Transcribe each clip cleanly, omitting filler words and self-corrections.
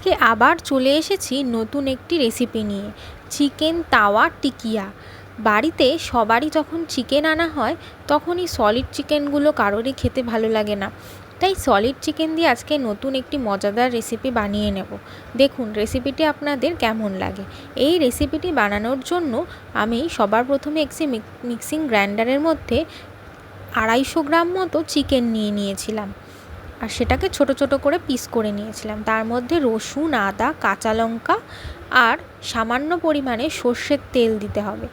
আজকে আবার চলে এসেছি নতুন একটি রেসিপি নিয়ে, চিকেন তাওয়া টিকিয়া। বাড়িতে সবারই যখন চিকেন আনা হয় তখনই সলিড চিকেনগুলো কারোরই খেতে ভালো লাগে না, তাই সলিড চিকেন দিয়ে আজকে নতুন একটি মজাদার রেসিপি বানিয়ে নেব। দেখুন রেসিপিটি আপনাদের কেমন লাগে। এই রেসিপিটি বানানোর জন্য আমি সবার প্রথমে একটি মিক্সিং গ্রাইন্ডারের মধ্যে 250 গ্রাম মতো চিকেন নিয়েছিলাম, আর সেটাকে ছোট ছোট করে পিস করে নিয়েছিলাম। তার মধ্যে রসুন, আদা, কাঁচা লঙ্কা আর সামান্য পরিমাণে সর্ষের তেল দিতে হবে।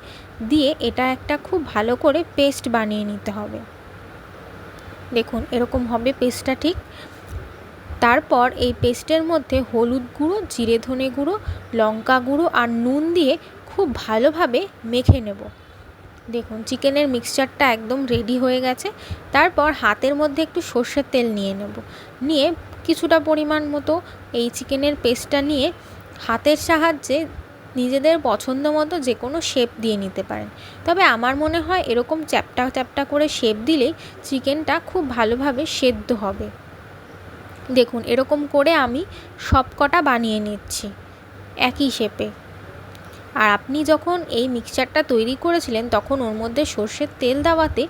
দিয়ে এটা একটা খুব ভালো করে পেস্ট বানিয়ে নিতে হবে। দেখুন এরকম হবে পেস্টটা ঠিক। তারপর এই পেস্টের মধ্যে হলুদ গুঁড়ো, জিরে ধনে গুঁড়ো, লঙ্কা গুঁড়ো আর নুন দিয়ে খুব ভালোভাবে মেখে নেব। দেখুন চিকেনের মিক্সচারটা একদম রেডি হয়ে গেছে। তারপর হাতের মধ্যে একটু সর্ষের তেল নিয়ে কিছুটা পরিমাণ মতো এই চিকেনের পেস্টটা নিয়ে হাতের সাহায্যে নিজেদের পছন্দ মতো যে কোনো শেপ দিয়ে নিতে পারেন। তবে আমার মনে হয় এরকম চ্যাপ্টা চ্যাপ্টা করে শেপ দিলেই চিকেনটা খুব ভালোভাবে সেদ্ধ হবে। দেখুন এরকম করে আমি সব কটা বানিয়ে নিচ্ছি একই শেপে। আর আপনি যখন এই মিক্সচারটা তৈরি করেছিলেন তখন ওর মধ্যে সর্ষের তেল দেওয়াতে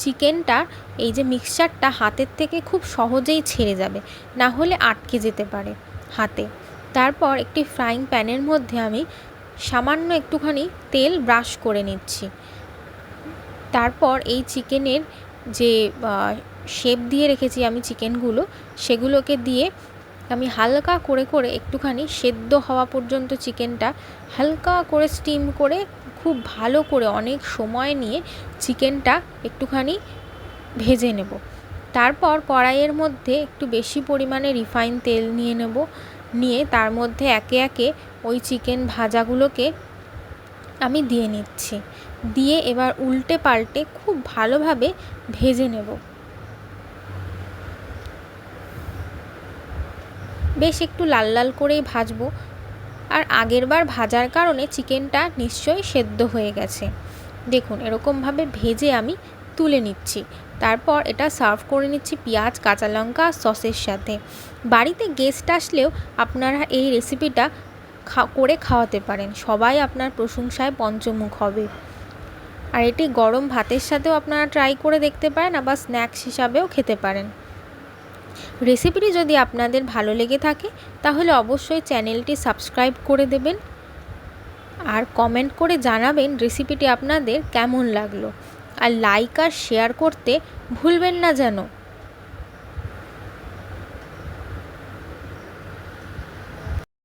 চিকেনটা এই যে মিক্সচারটা হাতের থেকে খুব সহজেই ছেড়ে যাবে, না হলে আটকে যেতে পারে হাতে। তারপর একটি ফ্রাইং প্যানের মধ্যে আমি সামান্য একটুখানি তেল ব্রাশ করে নিচ্ছি। তারপর এই চিকেনের যে শেপ দিয়ে রেখেছি আমি চিকেনগুলো, সেগুলোকে দিয়ে আমি হালকা করে একটুখানি সেদ্ধ হওয়া পর্যন্ত চিকেনটা হালকা করে স্টিম করে খুব ভালো করে অনেক সময় নিয়ে চিকেনটা একটুখানি ভেজে নেব। তারপর কড়াইয়ের মধ্যে একটু বেশি পরিমাণে রিফাইন তেল নিয়ে তার মধ্যে একে একে ওই চিকেন ভাজাগুলোকে আমি দিয়ে নিচ্ছি। দিয়ে এবার উল্টে পাল্টে খুব ভালোভাবে ভেজে নেব। বেশ একটু লাল লাল করেই ভাজবো। আর আগেরবার ভাজার কারণে চিকেনটা নিশ্চয়ই সেদ্ধ হয়ে গেছে। দেখুন এরকমভাবে ভেজে আমি তুলে নিচ্ছি। তারপর এটা সার্ভ করে নিচ্ছি পেঁয়াজ, কাঁচা লঙ্কা আর সসের সাথে। বাড়িতে গেস্ট আসলেও আপনারা এই রেসিপিটা করে খাওয়াতে পারেন, সবাই আপনার প্রশংসায় পঞ্চমুখ হবে। আর এটি গরম ভাতের সাথেও আপনারা ট্রাই করে দেখতে পারেন, আবার স্ন্যাক্স হিসাবেও খেতে পারেন। রেসিপিটি যদি আপনাদের ভালো লেগে থাকে তাহলে অবশ্যই চ্যানেলটি সাবস্ক্রাইব করে দেবেন আর কমেন্ট করে জানাবেন রেসিপিটি আপনাদের কেমন লাগলো। আর লাইক আর শেয়ার করতে ভুলবেন না যেন।